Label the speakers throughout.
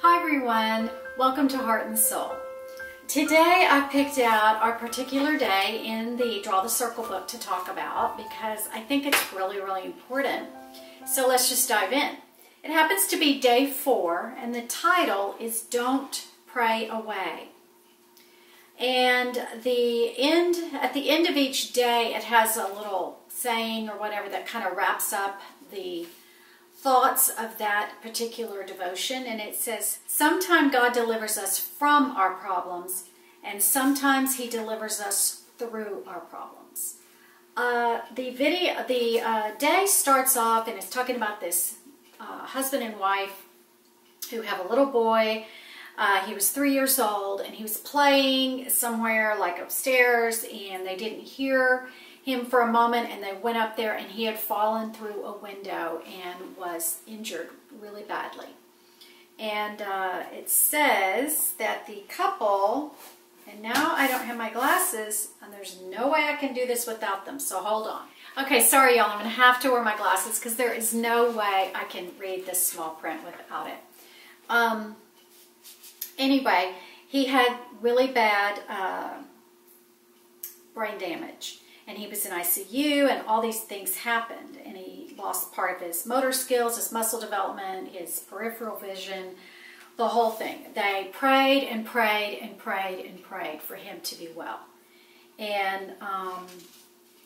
Speaker 1: Hi everyone, welcome to Heart and Soul. Today I picked out our particular day in the Draw the Circle book to talk about because I think it's really important. So let's just dive in. It happens to be day 4 and the title is Don't Pray Away. And at the end of each day it has a little saying or whatever that kind of wraps up the thoughts of that particular devotion, and it says, sometimes God delivers us from our problems, and sometimes He delivers us through our problems. The day starts off, and it's talking about this husband and wife who have a little boy. He was 3 years old, and he was playing somewhere like upstairs, and they didn't hear him for a moment, and they went up there and he had fallen through a window and was injured really badly. And it says that the couple, and now I don't have my glasses and there's no way I can do this without them, so hold on. Okay, sorry y'all, I'm going to have to wear my glasses because there is no way I can read this small print without it. Anyway, he had really bad brain damage. And he was in ICU, and all these things happened. And he lost part of his motor skills, his muscle development, his peripheral vision, the whole thing. They prayed and prayed and prayed and prayed for him to be well. And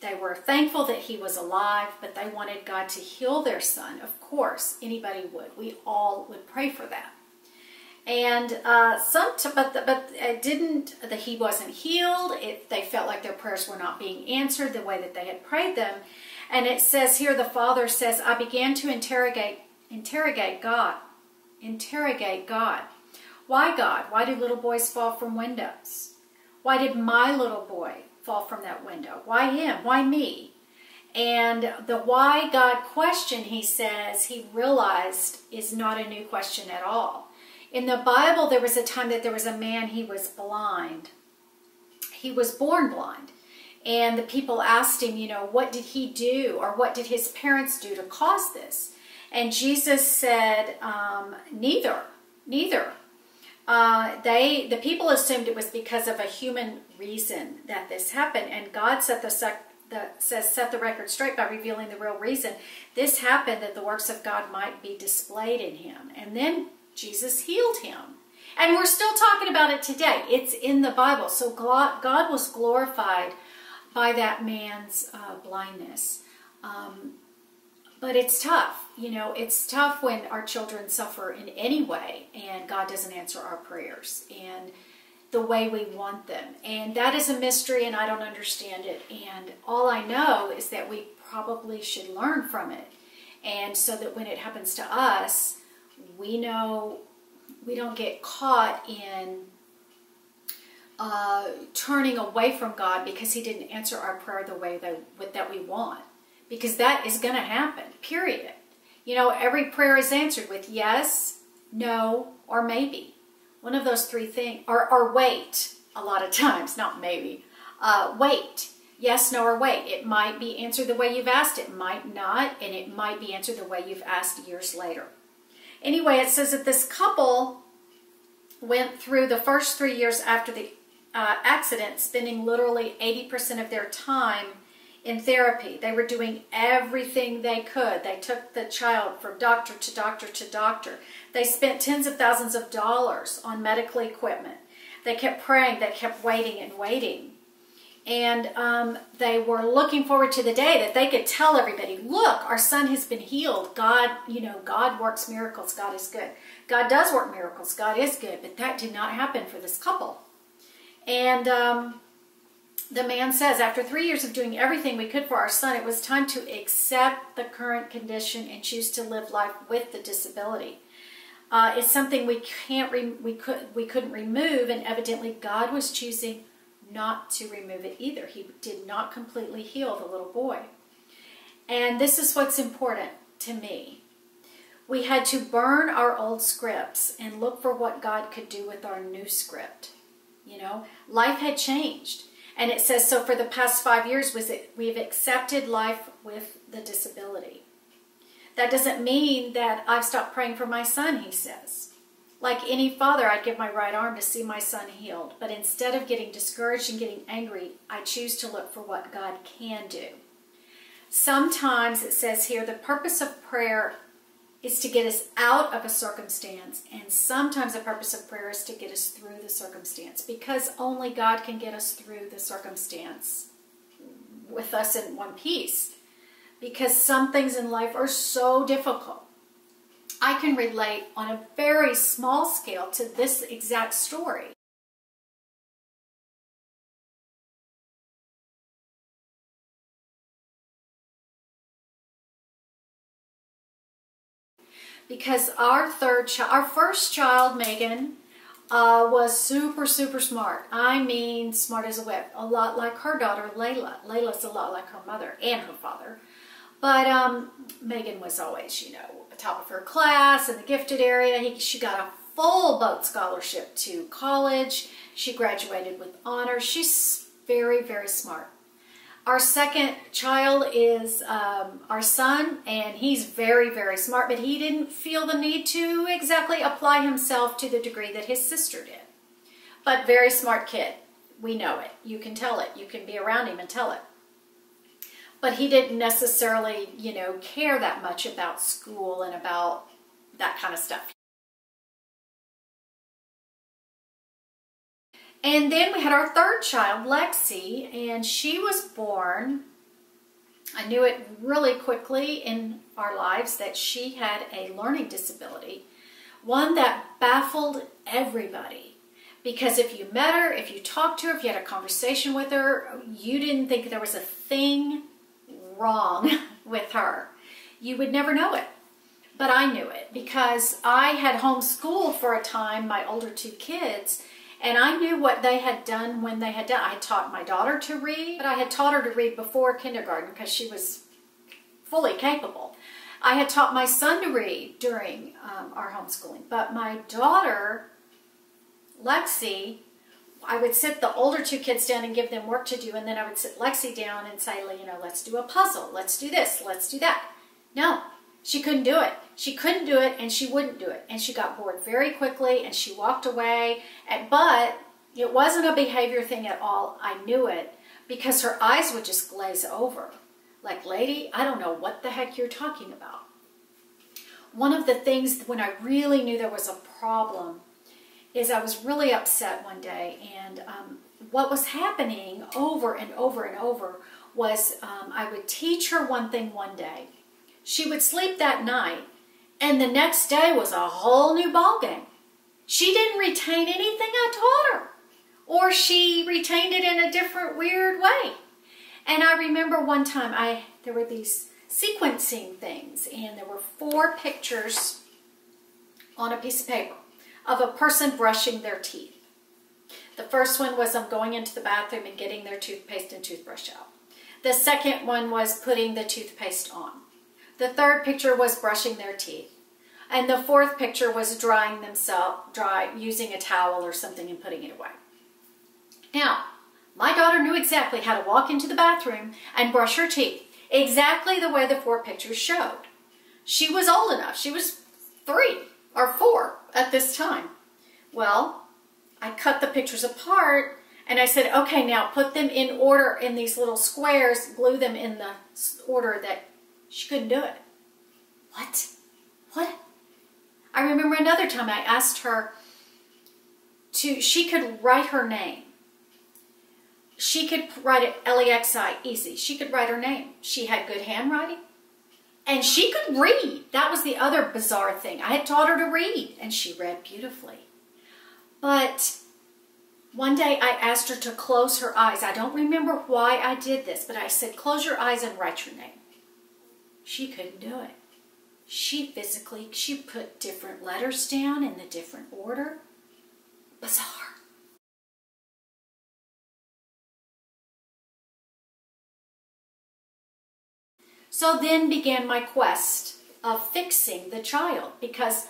Speaker 1: they were thankful that he was alive, but they wanted God to heal their son. Of course, anybody would. We all would pray for that. And it didn't. He wasn't healed. They felt like their prayers were not being answered the way that they had prayed them. And it says here, the father says, I began to interrogate God. Interrogate God. Why God? Why do little boys fall from windows? Why did my little boy fall from that window? Why him? Why me? And the why God question, he says, he realized is not a new question at all. In the Bible, there was a time that there was a man, he was blind. He was born blind. And the people asked him, you know, what did he do or what did his parents do to cause this? And Jesus said, neither. The people assumed it was because of a human reason that this happened. And God set the record straight by revealing the real reason. This happened that the works of God might be displayed in him. And then Jesus healed him. And we're still talking about it today. It's in the Bible. So God was glorified by that man's blindness. But it's tough. You know, it's tough when our children suffer in any way and God doesn't answer our prayers and the way we want them. And that is a mystery and I don't understand it. And all I know is that we probably should learn from it. And so that when it happens to us, we know we don't get caught in turning away from God because He didn't answer our prayer the way that we want. Because that is going to happen, period. You know, every prayer is answered with yes, no, or maybe. One of those three things, or wait, a lot of times, not maybe. Wait, yes, no, or wait. It might be answered the way you've asked, it might not, and it might be answered the way you've asked years later. Anyway, it says that this couple went through the first 3 years after the accident, spending literally 80% of their time in therapy. They were doing everything they could. They took the child from doctor to doctor to doctor. They spent tens of thousands of dollars on medical equipment. They kept praying. They kept waiting and waiting. And they were looking forward to the day that they could tell everybody, look, our son has been healed. God, you know, God works miracles. God is good. God does work miracles. God is good. But that did not happen for this couple. And the man says, after 3 years of doing everything we could for our son, it was time to accept the current condition and choose to live life with the disability. It's something we couldn't remove, and evidently God was choosing not to remove it either. He did not completely heal the little boy. And this is what's important to me. We had to burn our old scripts and look for what God could do with our new script. You know, life had changed. And it says, so for the past 5 years, we've accepted life with the disability. That doesn't mean that I've stopped praying for my son, he says. Like any father, I'd give my right arm to see my son healed. But instead of getting discouraged and getting angry, I choose to look for what God can do. Sometimes it says here, the purpose of prayer is to get us out of a circumstance. And sometimes the purpose of prayer is to get us through the circumstance. Because only God can get us through the circumstance with us in one piece. Because some things in life are so difficult. I can relate on a very small scale to this exact story. Because our first child, Megan, was super, super smart. I mean, smart as a whip. A lot like her daughter, Layla. Layla's a lot like her mother and her father. But Megan was always, you know, top of her class in the gifted area. She got a full boat scholarship to college. She graduated with honors. She's very, very smart. Our second child is our son, and he's very, very smart, but he didn't feel the need to exactly apply himself to the degree that his sister did. But very smart kid. We know it. You can tell it. You can be around him and tell it. But he didn't necessarily, you know, care that much about school and about that kind of stuff. And then we had our third child, Lexi, and she was born. I knew it really quickly in our lives that she had a learning disability, one that baffled everybody. Because if you met her, if you talked to her, if you had a conversation with her, you didn't think there was a thing wrong with her. You would never know it. But I knew it because I had homeschooled for a time my older two kids, and I knew what they had done when they had done. I had taught my daughter to read, but I had taught her to read before kindergarten because she was fully capable. I had taught my son to read during our homeschooling, but my daughter, Lexi, I would sit the older two kids down and give them work to do, and then I would sit Lexi down and say, you know, let's do a puzzle, let's do this, let's do that. No, she couldn't do it. She couldn't do it, and she wouldn't do it. And she got bored very quickly, and she walked away. But it wasn't a behavior thing at all. I knew it because her eyes would just glaze over. Like, lady, I don't know what the heck you're talking about. One of the things when I really knew there was a problem is I was really upset one day, and what was happening over and over and over was I would teach her one thing one day. She would sleep that night, and the next day was a whole new ballgame. She didn't retain anything I taught her, or she retained it in a different weird way. And I remember one time there were these sequencing things, and there were 4 pictures on a piece of paper of a person brushing their teeth. The first one was them going into the bathroom and getting their toothpaste and toothbrush out. The second one was putting the toothpaste on. The third picture was brushing their teeth. And the fourth picture was drying themselves, using a towel or something and putting it away. Now, my daughter knew exactly how to walk into the bathroom and brush her teeth, exactly the way the 4 pictures showed. She was old enough. She was 3 or 4 at this time. Well, I cut the pictures apart and I said, okay, now put them in order in these little squares, glue them in the order that she couldn't do it. What? What? I remember another time I asked her she could write her name. She could write it L-E-X-I, easy. She could write her name. She had good handwriting. And she could read. That was the other bizarre thing. I had taught her to read, and she read beautifully. But one day I asked her to close her eyes. I don't remember why I did this, but I said, close your eyes and write your name. She couldn't do it. She put different letters down in the different order. Bizarre. So then began my quest of fixing the child, because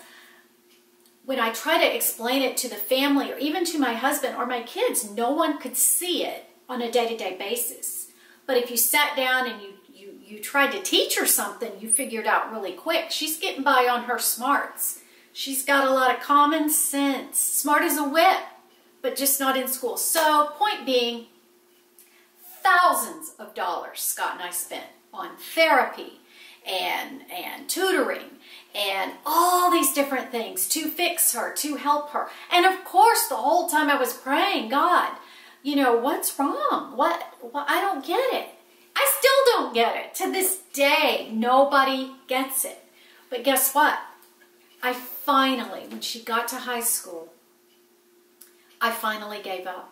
Speaker 1: when I try to explain it to the family or even to my husband or my kids, no one could see it on a day-to-day basis. But if you sat down and you tried to teach her something, you figured out really quick. She's getting by on her smarts. She's got a lot of common sense, smart as a whip, but just not in school. So, point being, thousands of dollars Scott and I spent on therapy and tutoring and all these different things to fix her, to help her. And of course, the whole time I was praying, God, you know, what's wrong? What I don't get it. I still don't get it. To this day, nobody gets it. But guess what? I finally, when she got to high school, I finally gave up,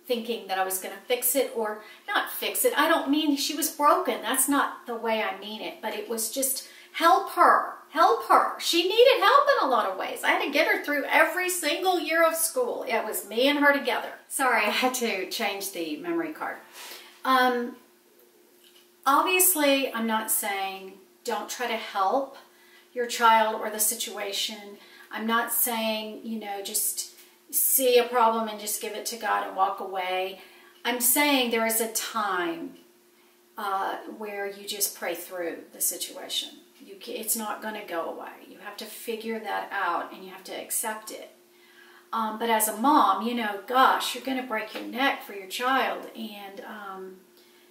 Speaker 1: thinking that I was going to fix it, or not fix it. I don't mean she was broken. That's not the way I mean it. But it was just help her. Help her. She needed help in a lot of ways. I had to get her through every single year of school. It was me and her together. Sorry, I had to change the memory card. Obviously, I'm not saying don't try to help your child or the situation. I'm not saying, you know, just see a problem and just give it to God and walk away. I'm saying there is a time where you just pray through the situation. It's not going to go away. You have to figure that out and you have to accept it. But as a mom, you know, gosh, you're going to break your neck for your child. And,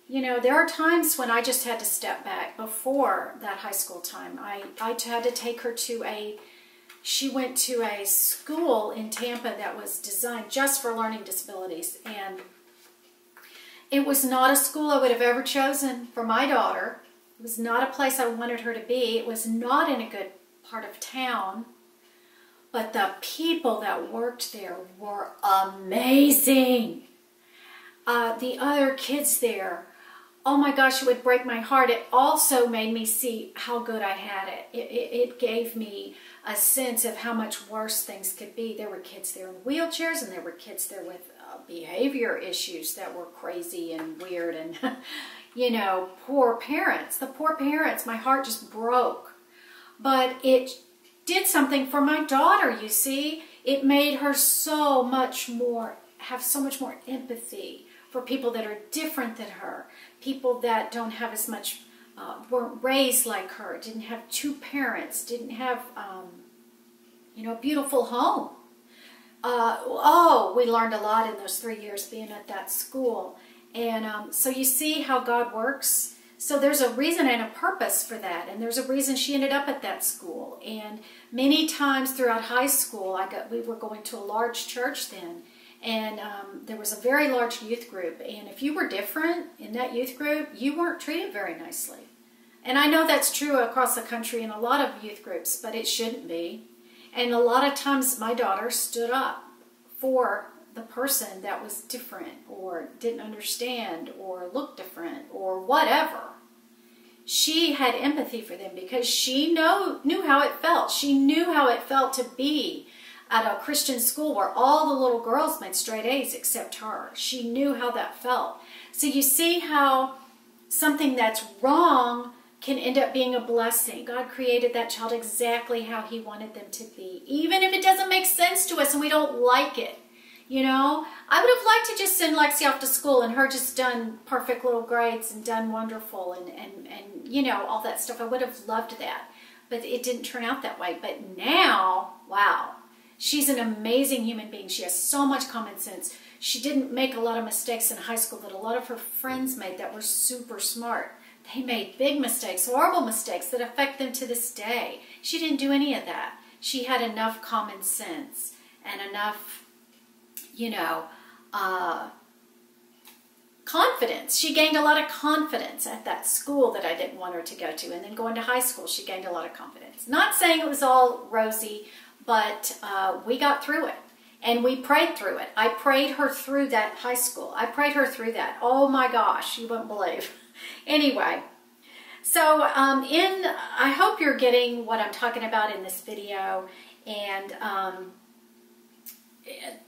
Speaker 1: you know, there are times when I just had to step back before that high school time. I had to take her to she went to a school in Tampa that was designed just for learning disabilities. And it was not a school I would have ever chosen for my daughter. It was not a place I wanted her to be. It was not in a good part of town. But the people that worked there were amazing. The other kids there, oh my gosh, it would break my heart. It also made me see how good I had it. It gave me a sense of how much worse things could be. There were kids there in wheelchairs, and there were kids there with behavior issues that were crazy and weird, and you know, poor parents. The poor parents, my heart just broke. But it did something for my daughter, you see. It made her so much more, have so much more empathy for people that are different than her, people that don't have as much, weren't raised like her, didn't have two parents, didn't have, you know, a beautiful home. We learned a lot in those 3 years being at that school. And so you see how God works. So there's a reason and a purpose for that. And there's a reason she ended up at that school. And many times throughout high school, we were going to a large church then. And there was a very large youth group. And if you were different in that youth group, you weren't treated very nicely. And I know that's true across the country in a lot of youth groups, but it shouldn't be. And a lot of times my daughter stood up for the person that was different or didn't understand or looked different or whatever. She had empathy for them because she knew how it felt. She knew how it felt to be at a Christian school where all the little girls made straight A's except her. She knew how that felt. So you see how something that's wrong can end up being a blessing. God created that child exactly how He wanted them to be, even if it doesn't make sense to us and we don't like it. You know, I would have liked to just send Lexi off to school and her just done perfect little grades and done wonderful and you know, all that stuff. I would have loved that, but it didn't turn out that way. But now, wow, she's an amazing human being. She has so much common sense. She didn't make a lot of mistakes in high school that a lot of her friends made that were super smart. They made big mistakes, horrible mistakes that affect them to this day. She didn't do any of that. She had enough common sense and enough, you know, confidence. She gained a lot of confidence at that school that I didn't want her to go to. And then going to high school, she gained a lot of confidence. Not saying it was all rosy, but we got through it. And we prayed through it. I prayed her through that high school. I prayed her through that. Oh my gosh, you wouldn't believe. Anyway, so I hope you're getting what I'm talking about in this video. And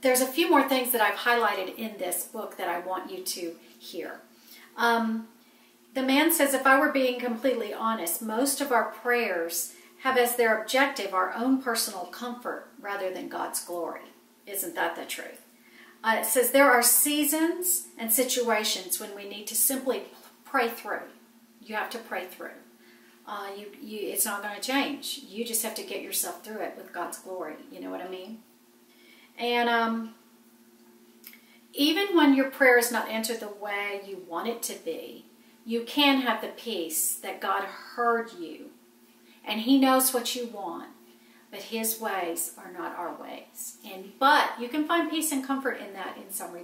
Speaker 1: there's a few more things that I've highlighted in this book that I want you to hear. The man says, if I were being completely honest, most of our prayers have as their objective our own personal comfort rather than God's glory. Isn't that the truth? It says there are seasons and situations when we need to simply pray through. You have to pray through. it's not going to change. You just have to get yourself through it with God's glory. You know what I mean? And even when your prayer is not answered the way you want it to be, you can have the peace that God heard you. And He knows what you want. But His ways are not our ways. But you can find peace and comfort in that in some,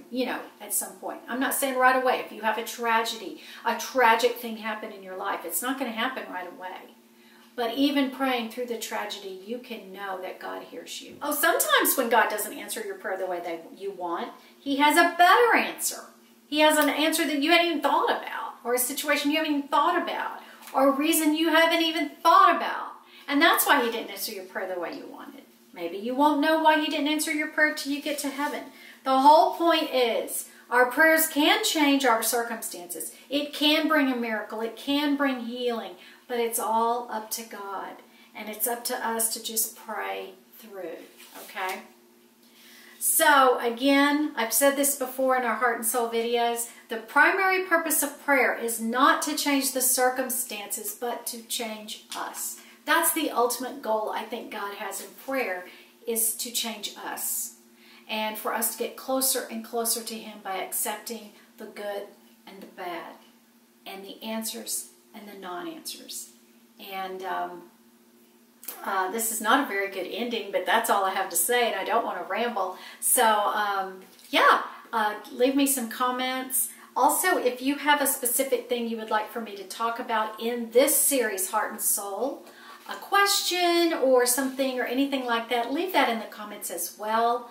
Speaker 1: at some point. I'm not saying right away. If you have a tragedy, a tragic thing happen in your life, it's not going to happen right away. But even praying through the tragedy, you can know that God hears you. Oh, sometimes when God doesn't answer your prayer the way that you want, He has a better answer. He has an answer that you hadn't even thought about, or a situation you haven't even thought about, or a reason you haven't even thought about. And that's why He didn't answer your prayer the way you wanted. Maybe you won't know why He didn't answer your prayer till you get to heaven. The whole point is, our prayers can change our circumstances. It can bring a miracle. It can bring healing. But it's all up to God. And it's up to us to just pray through. Okay? So, again, I've said this before in our Heart and Soul videos. The primary purpose of prayer is not to change the circumstances, but to change us. That's the ultimate goal I think God has in prayer, is to change us. And for us to get closer and closer to Him by accepting the good and the bad, and the answers and the non-answers. And this is not a very good ending, but that's all I have to say, and I don't want to ramble. So, leave me some comments. Also, if you have a specific thing you would like for me to talk about in this series, Heart and Soul, a question or something or anything like that, leave that in the comments as well.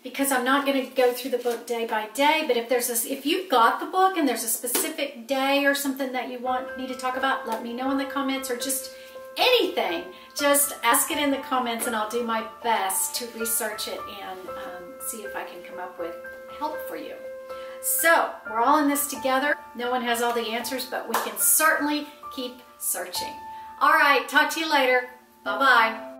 Speaker 1: Because I'm not going to go through the book day by day, but if you've got the book and there's a specific day or something that you want me to talk about, let me know in the comments, or just anything. Just ask it in the comments and I'll do my best to research it and see if I can come up with help for you. So, we're all in this together. No one has all the answers, but we can certainly keep searching. All right, talk to you later. Bye-bye.